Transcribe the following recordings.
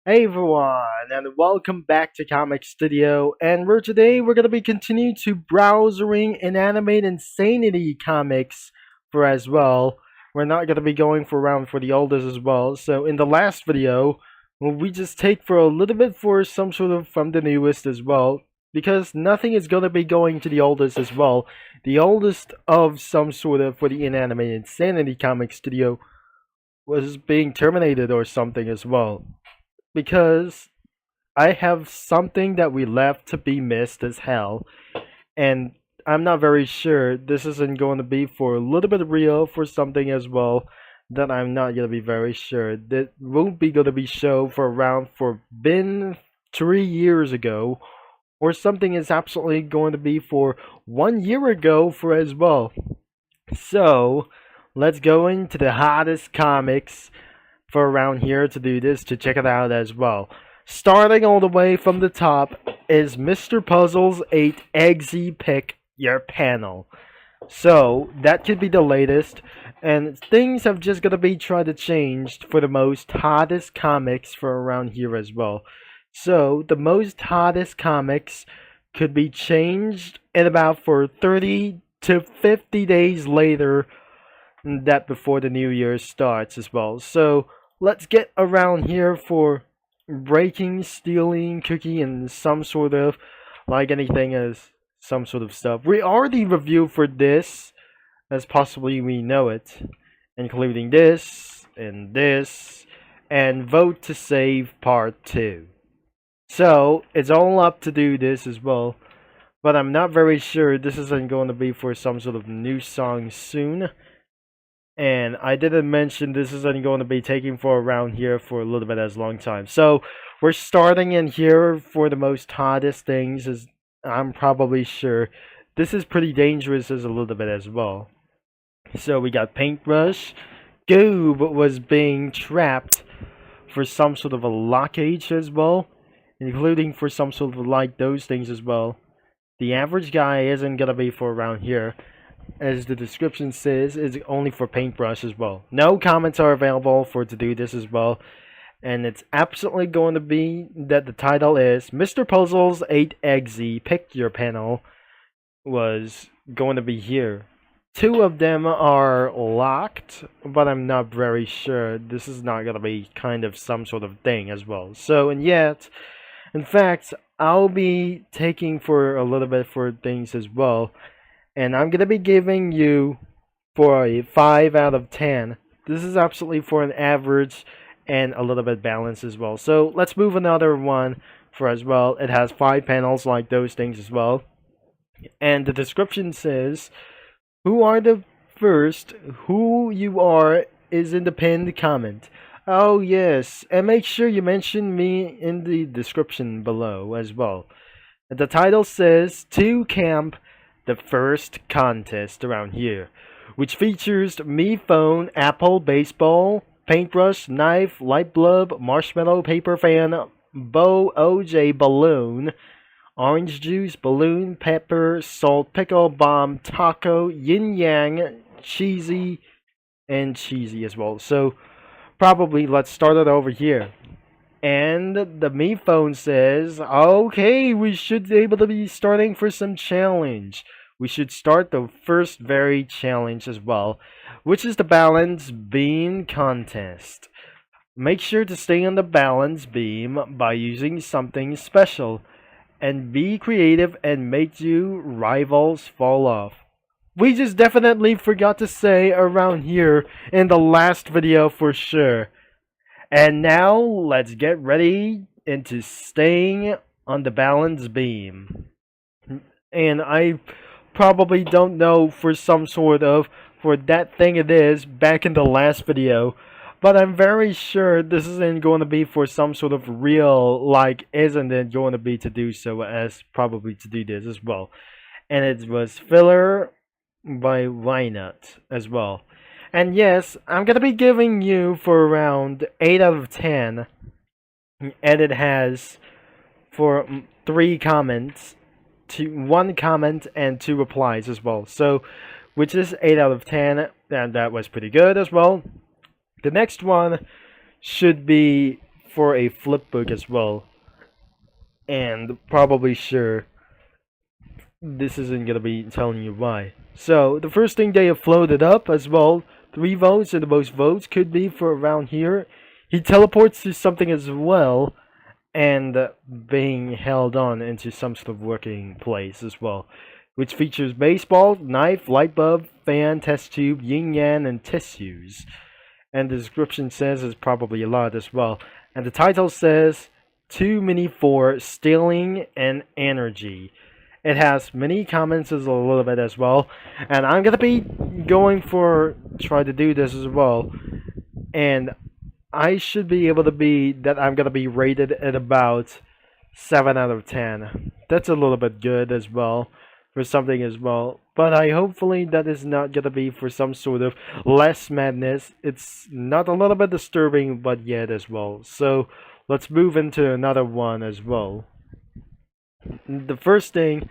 Hey everyone, and welcome back to Comic Studio. And today we're gonna be continuing to browsing Inanimate Insanity comics for as well. We're not gonna be going for around for the oldest as well. So in the last video, we just take for a little bit for some sort of from the newest as well, because nothing is gonna be going to the oldest as well. The oldest of some sort of for the Inanimate Insanity comic studio was being terminated or something as well because I have something that we left to be missed as hell, and I'm not very sure this isn't going to be for a little bit real for something as well that I'm not gonna be very sure that won't be gonna be show for around for been 3 years ago or something is absolutely going to be for 1 year ago for as well. So let's go into the hottest comics for around here to do this to check it out as well. Starting all the way from the top is Mr. Puzzle's 8 Eggsy Pick Your Panel. So that could be the latest, and things have just gonna be tried to change for the most hottest comics for around here as well. So the most hottest comics could be changed in about for 30 to 50 days later that before the new year starts as well. So let's get around here for breaking, stealing, cookie, and some sort of like anything as some sort of stuff. We already reviewed for this as possibly we know it, including this and vote to save part 2. So it's all up to do this as well. But I'm not very sure this isn't going to be for some sort of new song soon. And I didn't mention this isn't going to be taking for around here for a little bit as long time. So we're starting in here for the most hottest things as I'm probably sure. This is pretty dangerous as a little bit as well. So we got Paintbrush. Goob was being trapped for some sort of a lockage as well, including for some sort of like those things as well. The average guy isn't gonna be for around here, as the description says, is only for Paintbrush as well. No comments are available for to do this as well, and it's absolutely going to be that the title is Mr. Puzzle's 8 Eggsy Pick Your Panel was going to be here. 2 of them are locked, but I'm not very sure. This is not going to be kind of some sort of thing as well. So, and yet, in fact, I'll be taking for a little bit for things as well. And I'm going to be giving you for a 5 out of 10. This is absolutely for an average and a little bit balanced as well. So let's move another one for as well. It has 5 panels like those things as well. And the description says, who are the first, who you are is in the pinned comment. Oh yes, and make sure you mention me in the description below as well. The title says, To Camp, the first contest around here, which features me phone, apple, baseball, paintbrush, knife, light bulb, marshmallow, paper fan, bow, OJ, balloon, orange juice, balloon, pepper, salt, pickle, bomb, taco, yin yang, cheesy, and cheesy as well. So probably let's start it over here. And the me phone says, okay, we should be able to be starting for some challenge. We should start the first very challenge as well, which is the balance beam contest. Make sure to stay on the balance beam by using something special, and be creative and make you rivals fall off. We just definitely forgot to say around here in the last video for sure. And now let's get ready into staying on the balance beam. And I probably don't know for some sort of for that thing it is back in the last video, but I'm very sure this isn't going to be for some sort of real, like isn't it going to be to do so as probably to do this as well. And it was filler by Why Not as well. And yes, I'm gonna be giving you for around 8 out of 10, and it has for 3 comments, 1 comment and 2 replies as well. So, which is 8 out of 10, and that was pretty good as well. The next one should be for a flip book as well. And probably Shure. This isn't gonna be telling you why. So the first thing they have floated up as well, 3 votes and the most votes could be for around here. He teleports to something as well, and being held on into some sort of working place as well, which features baseball, knife, light bulb, fan, test tube, yin yang, and tissues. And the description says it's probably a lot as well. And the title says too many for stealing and energy. It has many comments as a little bit as well, and I'm gonna be going for try to do this as well, and I should be able to be that I'm gonna be rated at about 7 out of 10. That's a little bit good as well for something as well, but I hopefully that is not gonna be for some sort of less madness. It's not a little bit disturbing, but yet as well. So let's move into another one as well. The first thing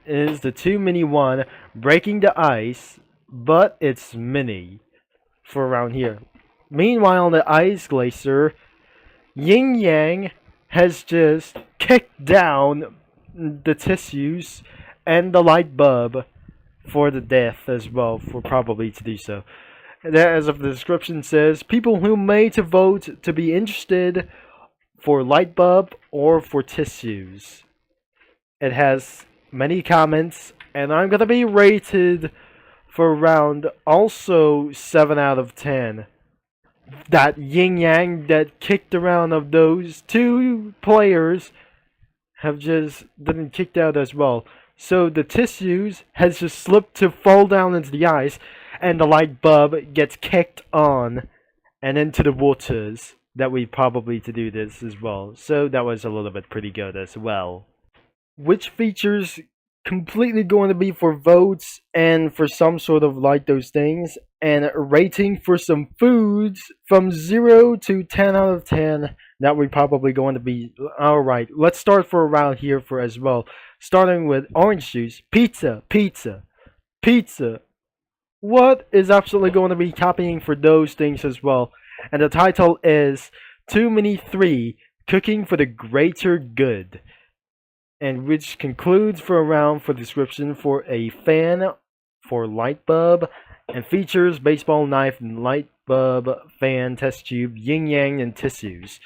is the too mini one, breaking the ice, but it's mini for around here. Meanwhile, the ice glacier, Yin Yang has just kicked down the tissues and the light bulb for the death as well, for probably to do so. That, as of the description says, people who may to vote to be interested for light bulb or for tissues. It has many comments, and I'm gonna be rated for around also 7 out of 10. That yin yang that kicked around of those 2 players have just been kicked out as well. So the tissues has just slipped to fall down into the ice, and the light bulb gets kicked on and into the waters that we probably to do this as well. So that was a little bit pretty good as well. Which features completely going to be for votes and for some sort of like those things, and a rating for some foods from 0 to 10 out of 10 that we probably going to be. All right, let's start for around here for as well, starting with orange juice. Pizza, pizza, pizza. What is absolutely going to be copying for those things as well? And the title is Too Many 3, Cooking for the Greater Good. And which concludes for around for description for a fan, for light bulb, and features baseball knife and light bulb, fan, test tube, yin yang, and tissues.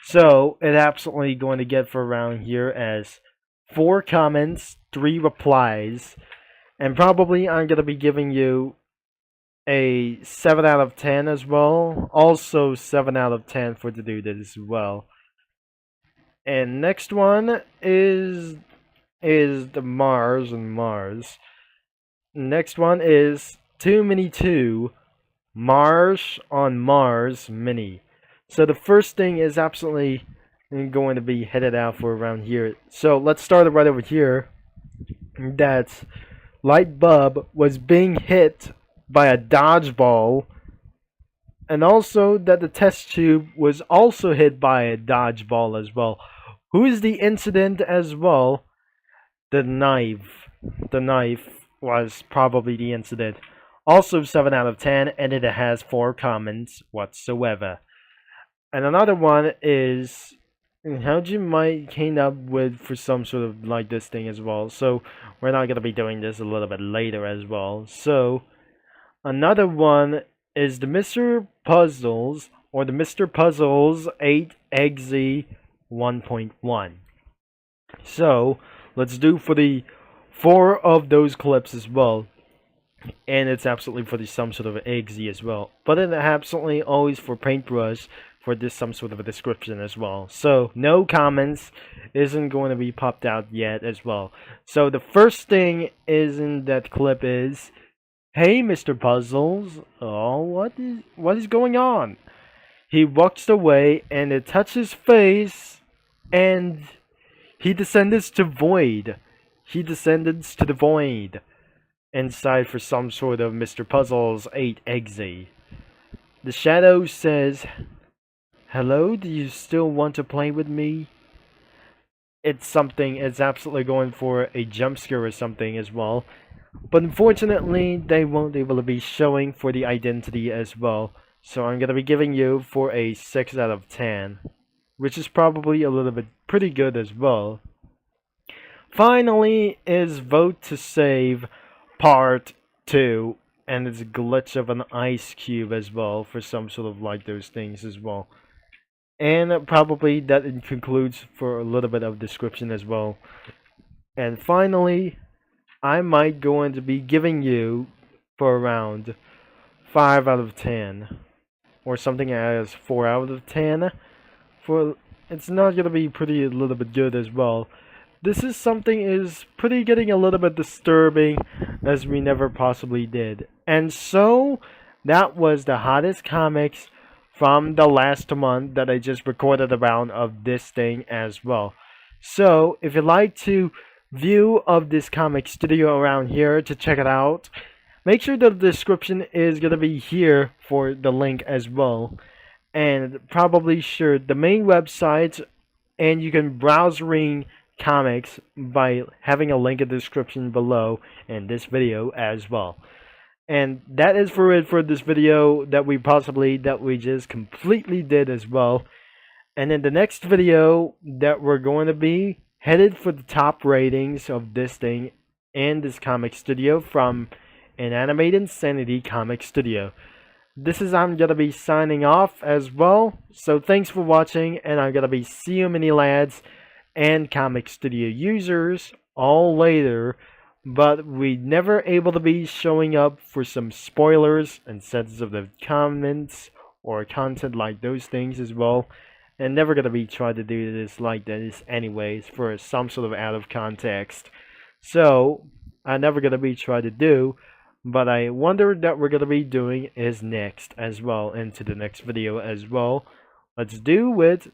So it absolutely going to get for around here as 4 comments, 3 replies, and probably I'm gonna be giving you a 7 out of 10 as well. Also 7 out of 10 for to do this as well. And next one is the Mars and Mars. Next one is Too Many 2, Mars on Mars Mini. So the first thing is absolutely going to be headed out for around here. So let's start it right over here. That light bulb was being hit by a dodgeball, and also that the test tube was also hit by a dodgeball as well. Who is the incident as well? The knife. The knife was probably the incident. Also 7 out of 10, and it has 4 comments whatsoever. And another one is how you might came up with for some sort of like this thing as well. So we're not gonna be doing this a little bit later as well. So another one is the Mr. Puzzles, or the Mr. Puzzles 8 XZ 1.1. So let's do for the 4 of those clips as well, and it's absolutely for the some sort of XZ as well, but it absolutely always for paintbrush for this some sort of a description as well. So no comments isn't going to be popped out yet as well. So the first thing is in that clip is, "Hey, Mr. Puzzles, oh, what is going on?" He walks away and it touches his face, and he descends to void. He descends to the void inside for some sort of Mr. Puzzles 8 XZ. The shadow says, "Hello, do you still want to play with me?" It's absolutely going for a jump scare or something as well. But unfortunately, they won't be able to be showing for the identity as well. So I'm going to be giving you for a 6 out of 10. which is probably a little bit pretty good as well. Finally is Vote to Save Part 2, and it's a glitch of an ice cube as well for some sort of like those things as well. And probably that concludes for a little bit of description as well. And finally, I might going to be giving you for around 5 out of 10 or something as 4 out of 10 for it's not gonna be pretty a little bit good as well. This is something is pretty getting a little bit disturbing as we never possibly did. And so that was the hottest comics from the last month that I just recorded around of this thing as well. So if you'd like to view of this comic studio around here to check it out, make sure the description is gonna be here for the link as well. And probably sure the main websites, and you can browse Ring comics by having a link in the description below in this video as well. And that is for it for this video that we just completely did as well. And in the next video that we're going to be headed for the top ratings of this thing in this comic studio from Inanimate Insanity Comic Studio. This is I'm gonna be signing off as well. So thanks for watching, and I'm gonna be see you mini lads and comic studio users all later. But we never able to be showing up for some spoilers and sets of the comments or content like those things as well. And never gonna be trying to do this like this anyways for some sort of out of context. So I'm never gonna be trying to do, but I wonder that we're gonna be doing is next as well into the next video as well. Let's do it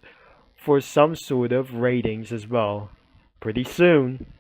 for some sort of ratings as well pretty soon.